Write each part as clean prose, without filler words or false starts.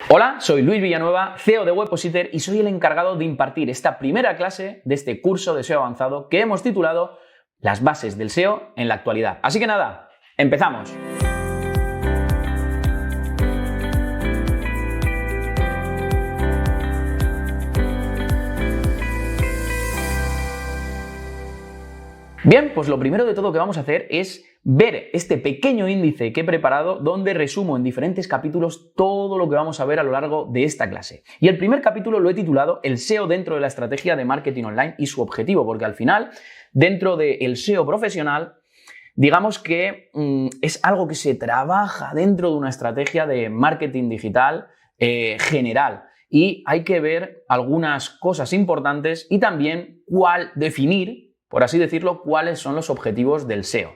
Hola, soy Luis Villanueva, CEO de Webpositor y soy el encargado de impartir esta primera clase de este curso de SEO avanzado que hemos titulado Las bases del SEO en la actualidad. Así que nada, empezamos. Bien, pues lo primero de todo que vamos a hacer es ver este pequeño índice que he preparado donde resumo en diferentes capítulos todo lo que vamos a ver a lo largo de esta clase. Y el primer capítulo lo he titulado El SEO dentro de la estrategia de marketing online y su objetivo, porque al final, dentro del SEO profesional, digamos que es algo que se trabaja dentro de una estrategia de marketing digital general. Y hay que ver algunas cosas importantes y también definir, por así decirlo, cuáles son los objetivos del SEO.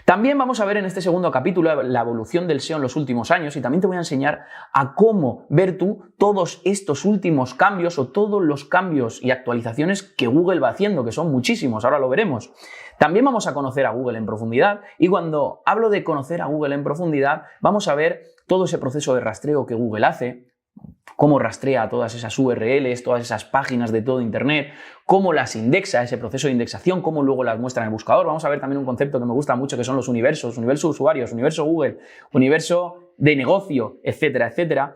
También vamos a ver en este segundo capítulo la evolución del SEO en los últimos años y también te voy a enseñar a cómo ver tú todos estos últimos cambios o todos los cambios y actualizaciones que Google va haciendo, que son muchísimos, ahora lo veremos. También vamos a conocer a Google en profundidad y cuando hablo de conocer a Google en profundidad vamos a ver todo ese proceso de rastreo que Google hace, cómo rastrea todas esas URLs, todas esas páginas de todo Internet, cómo las indexa, ese proceso de indexación, cómo luego las muestra en el buscador. Vamos a ver también un concepto que me gusta mucho, que son los universos, universo de usuarios, universo Google, universo de negocio, etcétera, etcétera.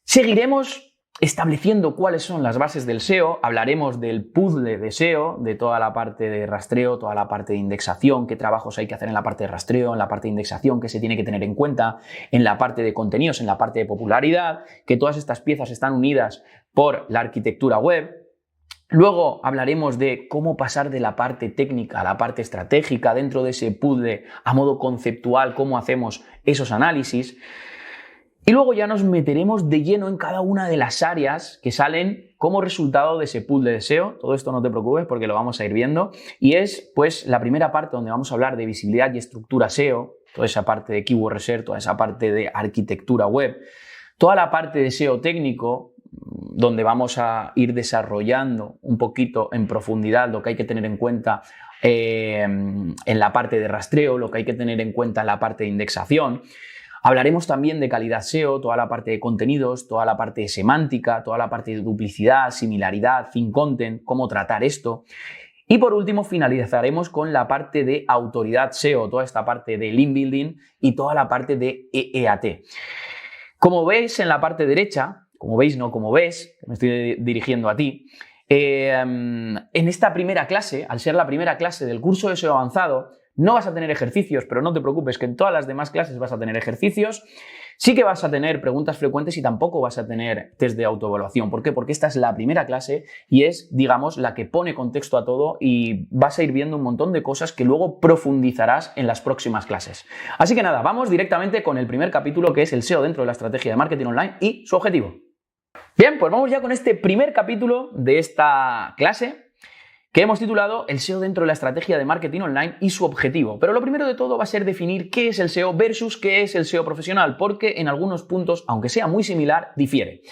Seguiremos estableciendo cuáles son las bases del SEO, hablaremos del puzzle de SEO, de toda la parte de rastreo, toda la parte de indexación, qué trabajos hay que hacer en la parte de rastreo, en la parte de indexación, qué se tiene que tener en cuenta, en la parte de contenidos, en la parte de popularidad, que todas estas piezas están unidas por la arquitectura web. Luego hablaremos de cómo pasar de la parte técnica a la parte estratégica dentro de ese puzzle a modo conceptual, cómo hacemos esos análisis. Y luego ya nos meteremos de lleno en cada una de las áreas que salen como resultado de ese puzzle de SEO. Todo esto no te preocupes porque lo vamos a ir viendo. Y es pues la primera parte donde vamos a hablar de visibilidad y estructura SEO, toda esa parte de keyword research, toda esa parte de arquitectura web, toda la parte de SEO técnico, donde vamos a ir desarrollando un poquito en profundidad lo que hay que tener en cuenta en la parte de rastreo, lo que hay que tener en cuenta en la parte de indexación. Hablaremos también de calidad SEO, toda la parte de contenidos, toda la parte de semántica, toda la parte de duplicidad, similaridad, thin content, cómo tratar esto. Y por último finalizaremos con la parte de autoridad SEO, toda esta parte de link building y toda la parte de EEAT. Como veis en la parte derecha, como veis, no como ves, me estoy dirigiendo a ti, en esta primera clase, al ser la primera clase del curso de SEO avanzado, no vas a tener ejercicios, pero no te preocupes que en todas las demás clases vas a tener ejercicios. Sí que vas a tener preguntas frecuentes y tampoco vas a tener test de autoevaluación. ¿Por qué? Porque esta es la primera clase y es, digamos, la que pone contexto a todo y vas a ir viendo un montón de cosas que luego profundizarás en las próximas clases. Así que nada, vamos directamente con el primer capítulo que es el SEO dentro de la estrategia de marketing online y su objetivo. Bien, pues vamos ya con este primer capítulo de esta clase que hemos titulado El SEO dentro de la estrategia de marketing online y su objetivo. Pero lo primero de todo va a ser definir qué es el SEO versus qué es el SEO profesional, porque en algunos puntos, aunque sea muy similar, difiere.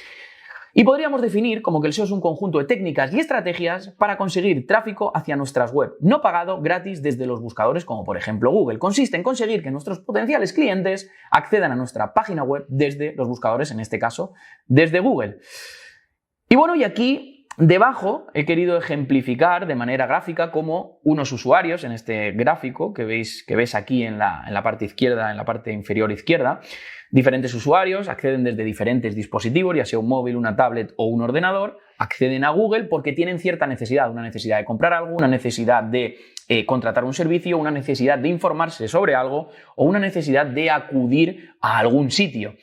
Y podríamos definir como que el SEO es un conjunto de técnicas y estrategias para conseguir tráfico hacia nuestras web, no pagado, gratis desde los buscadores como por ejemplo Google. Consiste en conseguir que nuestros potenciales clientes accedan a nuestra página web desde los buscadores, en este caso, desde Google. Y bueno, y aquí debajo he querido ejemplificar de manera gráfica cómo unos usuarios, en este gráfico que ves aquí en la parte izquierda, en la parte inferior izquierda, diferentes usuarios acceden desde diferentes dispositivos, ya sea un móvil, una tablet o un ordenador, acceden a Google porque tienen cierta necesidad, una necesidad de comprar algo, una necesidad de contratar un servicio, una necesidad de informarse sobre algo o una necesidad de acudir a algún sitio.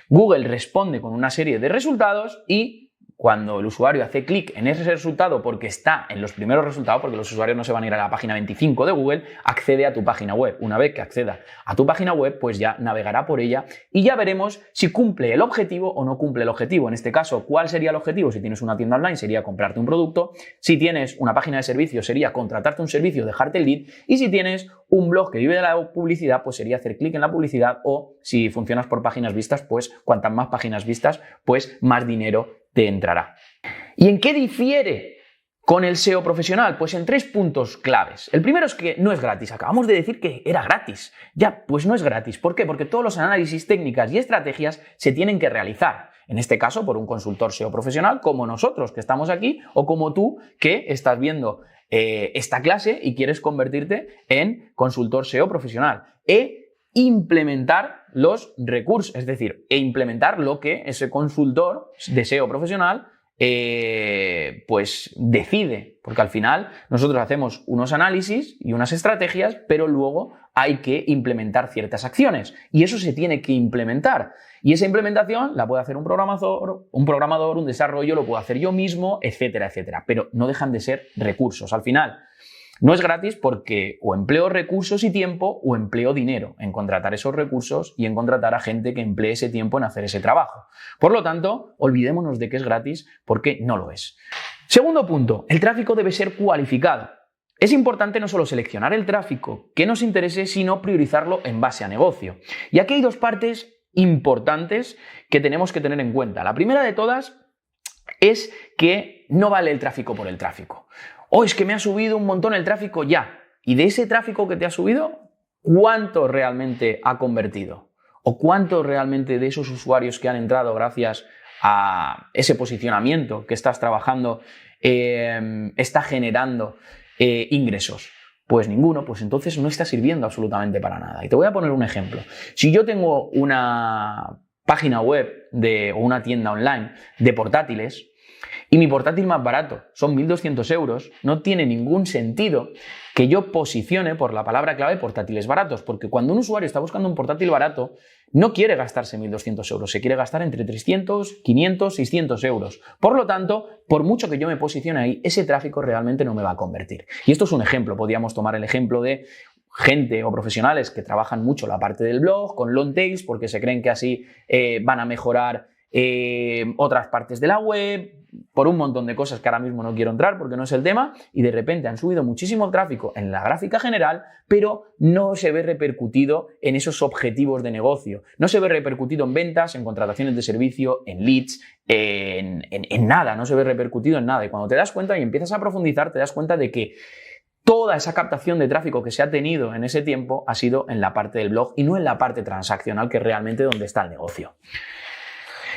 Google responde con una serie de resultados y cuando el usuario hace clic en ese resultado porque está en los primeros resultados, porque los usuarios no se van a ir a la página 25 de Google, accede a tu página web. Una vez que acceda a tu página web, pues ya navegará por ella y ya veremos si cumple el objetivo o no cumple el objetivo. En este caso, ¿cuál sería el objetivo? Si tienes una tienda online, sería comprarte un producto. Si tienes una página de servicio, sería contratarte un servicio, dejarte el lead. Y si tienes un blog que vive de la publicidad, pues sería hacer clic en la publicidad o si funcionas por páginas vistas, pues cuantas más páginas vistas, pues más dinero te entrará. ¿Y en qué difiere con el SEO profesional? Pues en 3 puntos claves. El primero es que no es gratis. Acabamos de decir que era gratis. Ya, pues no es gratis. ¿Por qué? Porque todos los análisis, técnicas y estrategias se tienen que realizar. En este caso, por un consultor SEO profesional como nosotros que estamos aquí o como tú que estás viendo esta clase y quieres convertirte en consultor SEO profesional. Implementar los recursos, es decir, implementar lo que ese consultor de SEO profesional pues decide, porque al final nosotros hacemos unos análisis y unas estrategias, pero luego hay que implementar ciertas acciones y eso se tiene que implementar y esa implementación la puede hacer un programador, un desarrollo, lo puedo hacer yo mismo, etcétera, etcétera, pero no dejan de ser recursos. Al final no es gratis porque o empleo recursos y tiempo o empleo dinero en contratar esos recursos y en contratar a gente que emplee ese tiempo en hacer ese trabajo. Por lo tanto, olvidémonos de que es gratis porque no lo es. Segundo punto, el tráfico debe ser cualificado. Es importante no solo seleccionar el tráfico que nos interese, sino priorizarlo en base a negocio. Y aquí hay dos partes importantes que tenemos que tener en cuenta. La primera de todas es que no vale el tráfico por el tráfico. Es que me ha subido un montón el tráfico ya. Y de ese tráfico que te ha subido, ¿cuánto realmente ha convertido? ¿O cuánto realmente de esos usuarios que han entrado gracias a ese posicionamiento que estás trabajando está generando ingresos? Pues ninguno, pues entonces no está sirviendo absolutamente para nada. Y te voy a poner un ejemplo. Si yo tengo una página web o una tienda online de portátiles, y mi portátil más barato son 1.200 euros, no tiene ningún sentido que yo posicione por la palabra clave portátiles baratos, porque cuando un usuario está buscando un portátil barato, no quiere gastarse 1.200 euros, se quiere gastar entre 300, 500, 600 euros. Por lo tanto, por mucho que yo me posicione ahí, ese tráfico realmente no me va a convertir. Y esto es un ejemplo, podríamos tomar el ejemplo de gente o profesionales que trabajan mucho la parte del blog con long tails porque se creen que así van a mejorar otras partes de la web, por un montón de cosas que ahora mismo no quiero entrar porque no es el tema, y de repente han subido muchísimo tráfico en la gráfica general, pero no se ve repercutido en esos objetivos de negocio, no se ve repercutido en ventas, en contrataciones de servicio, en leads, en nada, no se ve repercutido en nada. Y cuando te das cuenta y empiezas a profundizar, te das cuenta de que toda esa captación de tráfico que se ha tenido en ese tiempo ha sido en la parte del blog y no en la parte transaccional, que es realmente donde está el negocio.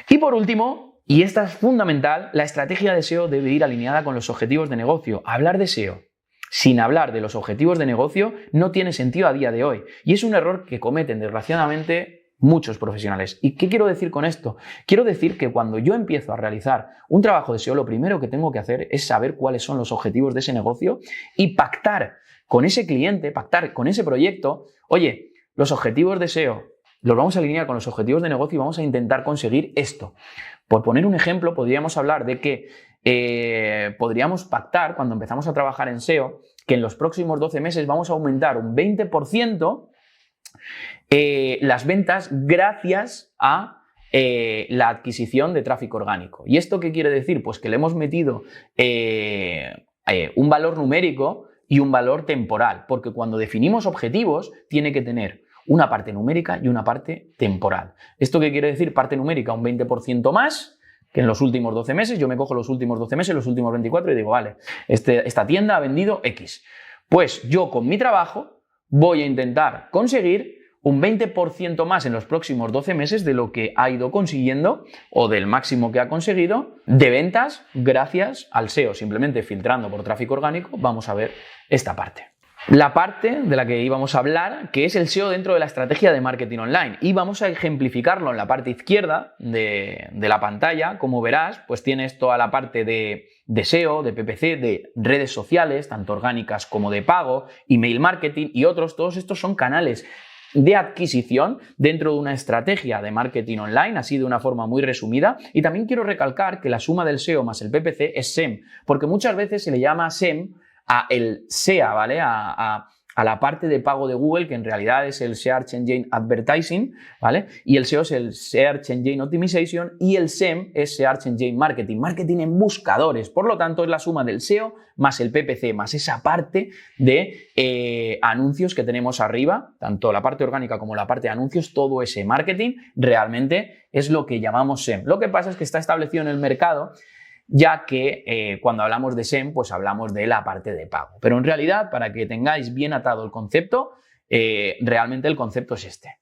Y por último, y esta es fundamental, la estrategia de SEO debe ir alineada con los objetivos de negocio. Hablar de SEO sin hablar de los objetivos de negocio no tiene sentido a día de hoy. Y es un error que cometen, desgraciadamente, muchos profesionales. ¿Y qué quiero decir con esto? Quiero decir que cuando yo empiezo a realizar un trabajo de SEO, lo primero que tengo que hacer es saber cuáles son los objetivos de ese negocio y pactar con ese cliente, pactar con ese proyecto. Oye, los objetivos de SEO los vamos a alinear con los objetivos de negocio y vamos a intentar conseguir esto. Por poner un ejemplo, podríamos hablar de que podríamos pactar, cuando empezamos a trabajar en SEO, que en los próximos 12 meses vamos a aumentar un 20% las ventas gracias a la adquisición de tráfico orgánico. ¿Y esto qué quiere decir? Pues que le hemos metido un valor numérico y un valor temporal, porque cuando definimos objetivos tiene que tener una parte numérica y una parte temporal. ¿Esto qué quiere decir? Parte numérica un 20% más que en los últimos 12 meses. Yo me cojo los últimos 12 meses, los últimos 24 y digo, vale, esta tienda ha vendido X. Pues yo con mi trabajo voy a intentar conseguir un 20% más en los próximos 12 meses de lo que ha ido consiguiendo o del máximo que ha conseguido de ventas gracias al SEO. Simplemente filtrando por tráfico orgánico vamos a ver esta parte. La parte de la que íbamos a hablar, que es el SEO dentro de la estrategia de marketing online, y vamos a ejemplificarlo en la parte izquierda de la pantalla. Como verás, pues tienes toda la parte de SEO, de PPC, de redes sociales, tanto orgánicas como de pago, email marketing y otros. Todos estos son canales de adquisición dentro de una estrategia de marketing online, así de una forma muy resumida. Y también quiero recalcar que la suma del SEO más el PPC es SEM, porque muchas veces se le llama SEM a el SEA, ¿vale? A la parte de pago de Google, que en realidad es el Search Engine Advertising, ¿vale? Y el SEO es el Search Engine Optimization y el SEM es Search Engine Marketing, marketing en buscadores. Por lo tanto, es la suma del SEO más el PPC, más esa parte de anuncios que tenemos arriba, tanto la parte orgánica como la parte de anuncios, todo ese marketing realmente es lo que llamamos SEM. Lo que pasa es que está establecido en el mercado, ya que cuando hablamos de SEM, pues hablamos de la parte de pago. Pero en realidad, para que tengáis bien atado el concepto, realmente el concepto es este.